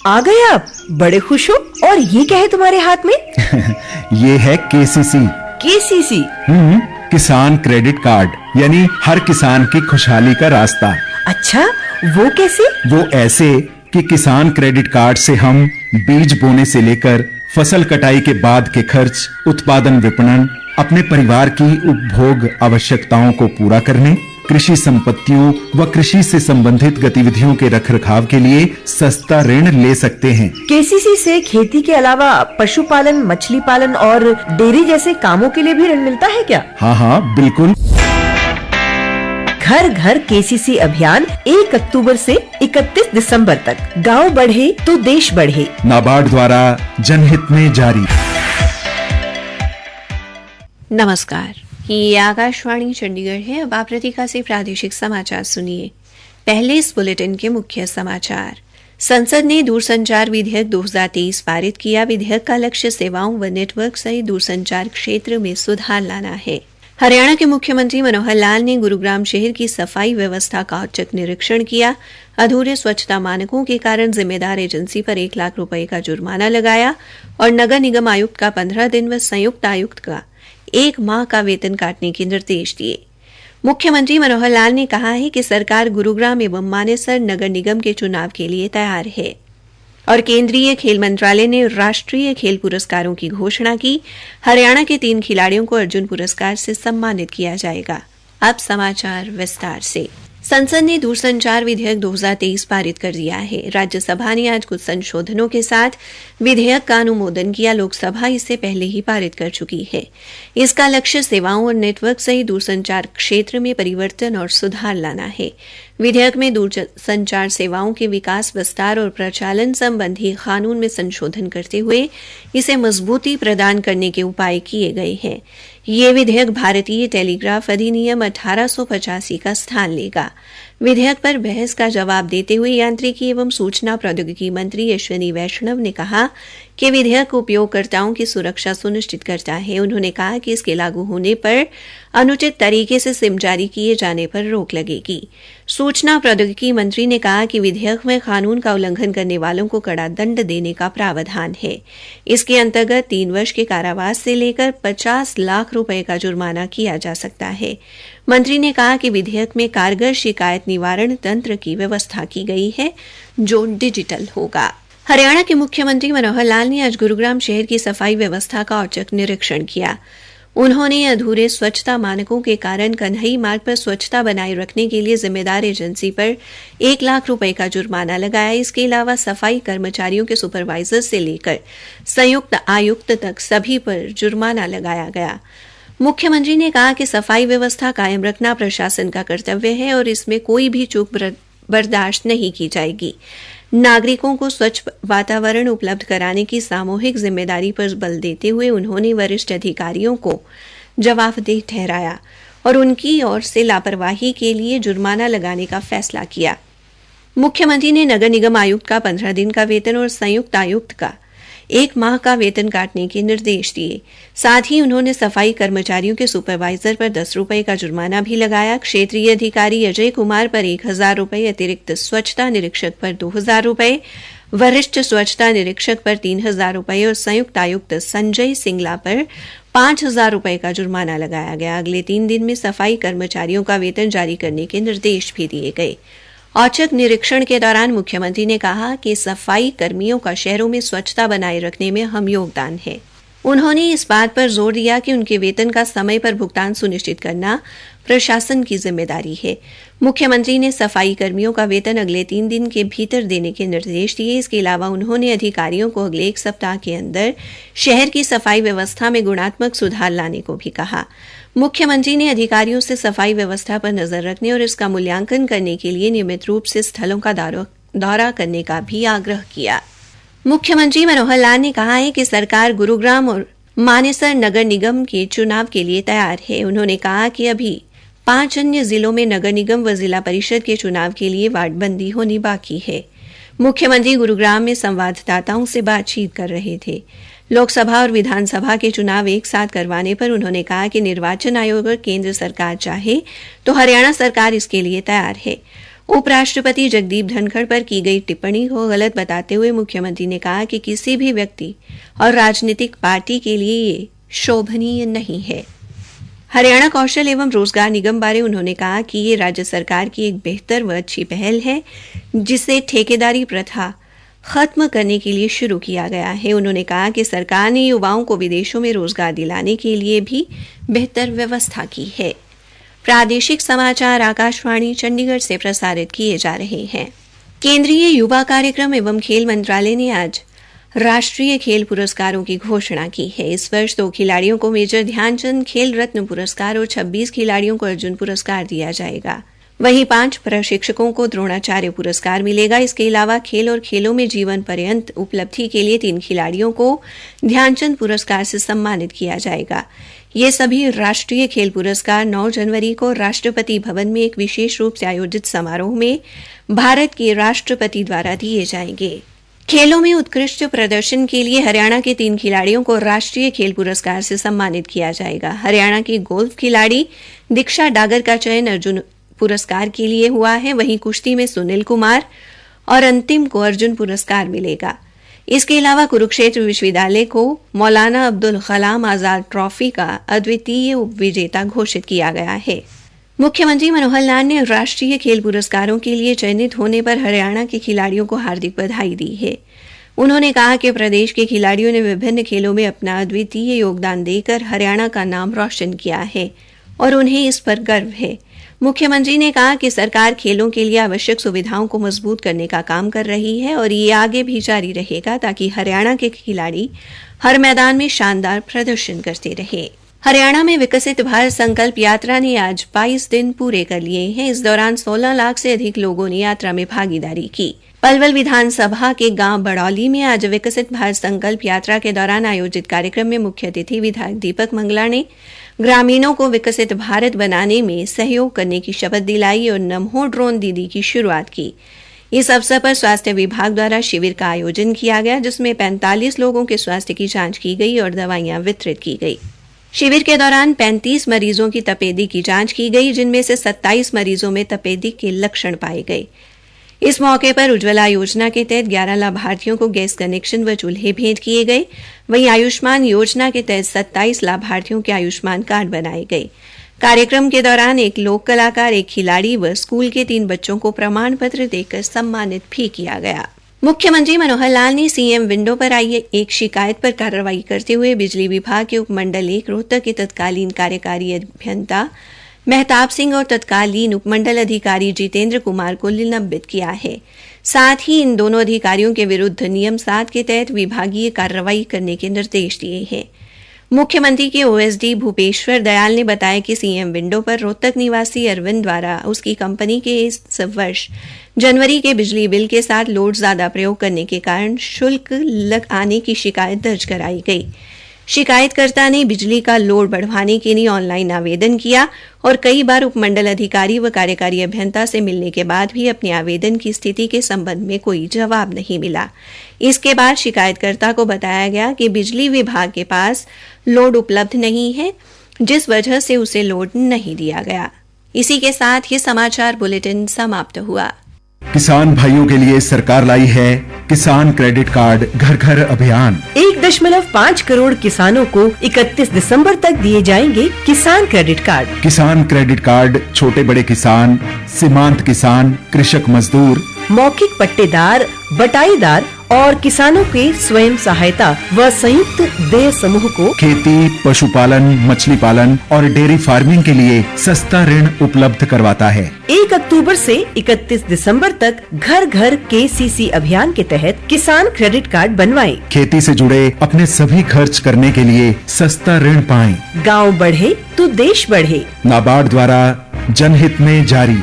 आ गए आप, बड़े खुश हो। और ये क्या है तुम्हारे हाथ में? ये है केसीसी। केसीसी? किसान क्रेडिट कार्ड, यानी हर किसान की खुशहाली का रास्ता। अच्छा, वो कैसे? वो ऐसे कि किसान क्रेडिट कार्ड से हम बीज बोने से लेकर फसल कटाई के बाद के खर्च, उत्पादन, विपणन, अपने परिवार की उपभोग आवश्यकताओं को पूरा करने, कृषि संपत्तियों व कृषि से संबंधित गतिविधियों के रखरखाव के लिए सस्ता ऋण ले सकते हैं। केसीसी से खेती के अलावा पशुपालन, मछली पालन और डेयरी जैसे कामों के लिए भी ऋण मिलता है क्या? हाँ, बिल्कुल। घर घर केसीसी अभियान 1 अक्टूबर से 31 दिसंबर तक। गांव बढ़े तो देश बढ़े। नाबार्ड द्वारा जनहित में जारी। नमस्कार, ये आकाशवाणी चंडीगढ़ है। अब आप प्रतीका से प्रादेशिक समाचार सुनिए। पहले इस बुलेटिन के मुख्य समाचार। संसद ने दूरसंचार विधेयक 2023 पारित किया। विधेयक का लक्ष्य सेवाओं व नेटवर्क सहित दूरसंचार क्षेत्र में सुधार लाना है। हरियाणा के मुख्यमंत्री मनोहर लाल ने गुरुग्राम शहर की सफाई व्यवस्था का औचक निरीक्षण किया। अधूरे स्वच्छता मानकों के कारण जिम्मेदार एजेंसी पर 1 लाख रुपए का जुर्माना लगाया और नगर निगम आयुक्त का 15 दिन व संयुक्त आयुक्त का 1 माह का वेतन काटने के निर्देश दिए। मुख्यमंत्री मनोहर लाल ने कहा है कि सरकार गुरुग्राम एवं मानेसर नगर निगम के चुनाव के लिए तैयार है और केंद्रीय खेल मंत्रालय ने राष्ट्रीय खेल पुरस्कारों की घोषणा की। हरियाणा के 3 खिलाड़ियों को अर्जुन पुरस्कार से सम्मानित किया जाएगा। अब समाचार विस्तार से। संसद ने दूरसंचार विधेयक 2023 पारित कर दिया है। राज्यसभा ने आज कुछ संशोधनों के साथ विधेयक का अनुमोदन किया। लोकसभा इसे पहले ही पारित कर चुकी है। इसका लक्ष्य सेवाओं और नेटवर्क सहित दूरसंचार क्षेत्र में परिवर्तन और सुधार लाना है। विधेयक में दूरसंचार सेवाओं के विकास, विस्तार और प्रचालन संबंधी कानून में संशोधन करते हुए इसे मजबूती प्रदान करने के उपाय किए गए हैं। ये विधेयक भारतीय टेलीग्राफ अधिनियम 1885 का स्थान लेगा। विधेयक पर बहस का जवाब देते हुए यांत्रिकी एवं सूचना प्रौद्योगिकी मंत्री अश्विनी वैष्णव ने कहा कि विधेयक उपयोगकर्ताओं की सुरक्षा सुनिश्चित करता है। उन्होंने कहा कि इसके लागू होने पर अनुचित तरीके से सिम जारी किए जाने पर रोक लगेगी। सूचना प्रौद्योगिकी मंत्री ने कहा कि विधेयक में कानून का उल्लंघन करने वालों को कड़ा दंड देने का प्रावधान है। इसके अंतर्गत 3 वर्ष के कारावास से लेकर 50 लाख रुपए का जुर्माना किया जा सकता है। मंत्री ने कहा कि विधेयक में कारगर शिकायत निवारण तंत्र की व्यवस्था की गई है जो डिजिटल होगा। हरियाणा के मुख्यमंत्री मनोहर लाल ने आज गुरुग्राम शहर की सफाई व्यवस्था का औचक निरीक्षण किया। उन्होंने अधूरे स्वच्छता मानकों के कारण कन्हई मार्ग पर स्वच्छता बनाए रखने के लिए जिम्मेदार एजेंसी पर 1 लाख रुपए का जुर्माना लगाया। इसके अलावा सफाई कर्मचारियों के सुपरवाइजर से लेकर संयुक्त आयुक्त तक सभी पर जुर्माना लगाया गया। मुख्यमंत्री ने कहा कि सफाई व्यवस्था कायम रखना प्रशासन का कर्तव्य है और इसमें कोई भी चूक बर्दाश्त नहीं की जाएगी। नागरिकों को स्वच्छ वातावरण उपलब्ध कराने की सामूहिक जिम्मेदारी पर बल देते हुए उन्होंने वरिष्ठ अधिकारियों को जवाबदेह ठहराया और उनकी ओर से लापरवाही के लिए जुर्माना लगाने का फैसला किया। मुख्यमंत्री ने नगर निगम आयुक्त का 15 दिन का वेतन और संयुक्त आयुक्त का 1 माह का वेतन काटने के निर्देश दिए। साथ ही उन्होंने सफाई कर्मचारियों के सुपरवाइजर पर 10 रुपए का जुर्माना भी लगाया। क्षेत्रीय अधिकारी अजय कुमार पर 1000 रुपए, अतिरिक्त स्वच्छता निरीक्षक पर 2000 रुपए, वरिष्ठ स्वच्छता निरीक्षक पर 3000 रुपए और संयुक्त आयुक्त संजय सिंगला पर 5000 रुपए का जुर्माना लगाया गया। अगले 3 दिन में सफाई कर्मचारियों का वेतन जारी करने के निर्देश भी दिए गए। औचक निरीक्षण के दौरान मुख्यमंत्री ने कहा कि सफाई कर्मियों का शहरों में स्वच्छता बनाए रखने में अहम योगदान है। उन्होंने इस बात पर जोर दिया कि उनके वेतन का समय पर भुगतान सुनिश्चित करना प्रशासन की जिम्मेदारी है। मुख्यमंत्री ने सफाई कर्मियों का वेतन अगले 3 दिन के भीतर देने के निर्देश दिए। इसके अलावा उन्होंने अधिकारियों को अगले 1 सप्ताह के अंदर शहर की सफाई व्यवस्था में गुणात्मक सुधार लाने को भी कहा। मुख्यमंत्री ने अधिकारियों से सफाई व्यवस्था पर नजर रखने और इसका मूल्यांकन करने के लिए नियमित रूप से स्थलों का दौरा करने का भी आग्रह किया। मुख्यमंत्री मनोहर लाल ने कहा है कि सरकार गुरुग्राम और मानेसर नगर निगम के चुनाव के लिए तैयार है। उन्होंने कहा कि अभी 5 अन्य जिलों में नगर निगम व जिला परिषद के चुनाव के लिए वार्डबंदी होनी बाकी है। मुख्यमंत्री गुरुग्राम में संवाददाताओं से बातचीत कर रहे थे। लोकसभा और विधानसभा के चुनाव एक साथ करवाने पर उन्होंने कहा कि निर्वाचन आयोग और केंद्र सरकार चाहे तो हरियाणा सरकार इसके लिए तैयार है। उपराष्ट्रपति जगदीप धनखड़ पर की गई टिप्पणी को गलत बताते हुए मुख्यमंत्री ने कहा कि किसी भी व्यक्ति और राजनीतिक पार्टी के लिए ये शोभनीय नहीं है। हरियाणा कौशल एवं रोजगार निगम बारे उन्होंने कहा कि ये राज्य सरकार की एक बेहतर व अच्छी पहल है जिसे ठेकेदारी प्रथा खत्म करने के लिए शुरू किया गया है। उन्होंने कहा कि सरकार ने युवाओं को विदेशों में रोजगार दिलाने के लिए भी बेहतर व्यवस्था की है। प्रादेशिक समाचार आकाशवाणी चंडीगढ़ से प्रसारित किए जा रहे हैं। केंद्रीय युवा कार्यक्रम एवं खेल मंत्रालय ने आज राष्ट्रीय खेल पुरस्कारों की घोषणा की है। इस वर्ष 2 खिलाड़ियों को मेजर ध्यानचंद खेल रत्न पुरस्कार और 26 खिलाड़ियों को अर्जुन पुरस्कार दिया जाएगा। वहीं 5 प्रशिक्षकों को द्रोणाचार्य पुरस्कार मिलेगा। इसके अलावा खेल और खेलों में जीवन पर्यंत उपलब्धि के लिए 3 खिलाड़ियों को ध्यानचंद पुरस्कार से सम्मानित किया जाएगा। ये सभी राष्ट्रीय खेल पुरस्कार 9 जनवरी को राष्ट्रपति भवन में एक विशेष रूप से आयोजित समारोह में भारत के राष्ट्रपति द्वारा दिए जाएंगे। खेलों में उत्कृष्ट प्रदर्शन के लिए हरियाणा के 3 खिलाड़ियों को राष्ट्रीय खेल पुरस्कार से सम्मानित किया जाएगा। हरियाणा की गोल्फ खिलाड़ी दीक्षा डागर का चयन अर्जुन पुरस्कार के लिए हुआ है। वहीं कुश्ती में सुनील कुमार और अंतिम को अर्जुन पुरस्कार मिलेगा। इसके अलावा कुरुक्षेत्र विश्वविद्यालय को मौलाना अब्दुल कलाम आजाद ट्रॉफी का अद्वितीय उपविजेता घोषित किया गया है। मुख्यमंत्री मनोहर लाल ने राष्ट्रीय खेल पुरस्कारों के लिए चयनित होने पर हरियाणा के खिलाड़ियों को हार्दिक बधाई दी है। उन्होंने कहा कि प्रदेश के खिलाड़ियों ने विभिन्न खेलों में अपना अद्वितीय योगदान देकर हरियाणा का नाम रोशन किया है और उन्हें इस पर गर्व है। मुख्यमंत्री ने कहा कि सरकार खेलों के लिए आवश्यक सुविधाओं को मजबूत करने का काम कर रही है और ये आगे भी जारी रहेगा ताकि हरियाणा के खिलाड़ी हर मैदान में शानदार प्रदर्शन करते रहे। हरियाणा में विकसित भारत संकल्प यात्रा ने आज 22 दिन पूरे कर लिए हैं। इस दौरान 16 लाख से अधिक लोगों ने यात्रा में भागीदारी की। पलवल विधानसभा के गांव बड़ौली में आज विकसित भारत संकल्प यात्रा के दौरान आयोजित कार्यक्रम में मुख्य अतिथि विधायक दीपक मंगला ने ग्रामीणों को विकसित भारत बनाने में सहयोग करने की शपथ दिलाई और नमो ड्रोन दीदी की शुरुआत की। इस अवसर पर स्वास्थ्य विभाग द्वारा शिविर का आयोजन किया गया जिसमें 45 लोगों के स्वास्थ्य की जांच की गई और दवाइयां वितरित की गई। शिविर के दौरान 35 मरीजों की तपेदिक की जांच की गई जिनमें से 27 मरीजों में तपेदिक के लक्षण पाए गए। इस मौके पर उज्ज्वला योजना के तहत 11 लाभार्थियों को गैस कनेक्शन व चूल्हे भेंट किए गए। वहीं आयुष्मान योजना के तहत 27 लाभार्थियों के आयुष्मान कार्ड बनाए गए। कार्यक्रम के दौरान एक लोक कलाकार, एक खिलाड़ी व स्कूल के 3 बच्चों को प्रमाण पत्र देकर सम्मानित भी किया गया। मुख्यमंत्री मनोहर लाल ने सीएम विंडो पर आई एक शिकायत पर कार्रवाई करते हुए बिजली विभाग के उपमंडल 1 रोहतक के तत्कालीन कार्यकारी अभियंता मेहताब सिंह और तत्कालीन उपमंडल अधिकारी जितेंद्र कुमार को निलंबित किया है। साथ ही इन दोनों अधिकारियों के विरुद्ध नियम 7 के तहत विभागीय कार्रवाई करने के निर्देश दिए हैं। मुख्यमंत्री के ओएसडी भूपेश्वर दयाल ने बताया कि सीएम विंडो पर रोहतक निवासी अरविंद द्वारा उसकी कंपनी के इस वर्ष जनवरी के बिजली बिल के साथ लोड ज्यादा प्रयोग करने के कारण शुल्क लग आने की शिकायत दर्ज कराई गई। शिकायतकर्ता ने बिजली का लोड बढ़वाने के लिए ऑनलाइन आवेदन किया और कई बार उपमंडल अधिकारी व कार्यकारी अभियंता से मिलने के बाद भी अपने आवेदन की स्थिति के संबंध में कोई जवाब नहीं मिला। इसके बाद शिकायतकर्ता को बताया गया कि बिजली विभाग के पास लोड उपलब्ध नहीं है, जिस वजह से उसे लोड नहीं दिया गया। इसी के साथ ये समाचार बुलेटिन समाप्त हुआ। किसान भाइयों के लिए सरकार लाई है किसान क्रेडिट कार्ड घर घर अभियान। 1.5 करोड़ किसानों को 31 दिसंबर तक दिए जाएंगे किसान क्रेडिट कार्ड। किसान क्रेडिट कार्ड छोटे बड़े किसान, सीमांत किसान, कृषक मजदूर, मौखिक पट्टेदार, बटाईदार और किसानों के स्वयं सहायता व संयुक्त देय समूह को खेती, पशुपालन, मछली पालन और डेयरी फार्मिंग के लिए सस्ता ऋण उपलब्ध करवाता है। 1 अक्टूबर से 31 दिसंबर तक घर घर KCC अभियान के तहत किसान क्रेडिट कार्ड बनवाएं। खेती से जुड़े अपने सभी खर्च करने के लिए सस्ता ऋण पाएं। गांव बढ़े तो देश बढ़े। नाबार्ड द्वारा जनहित में जारी।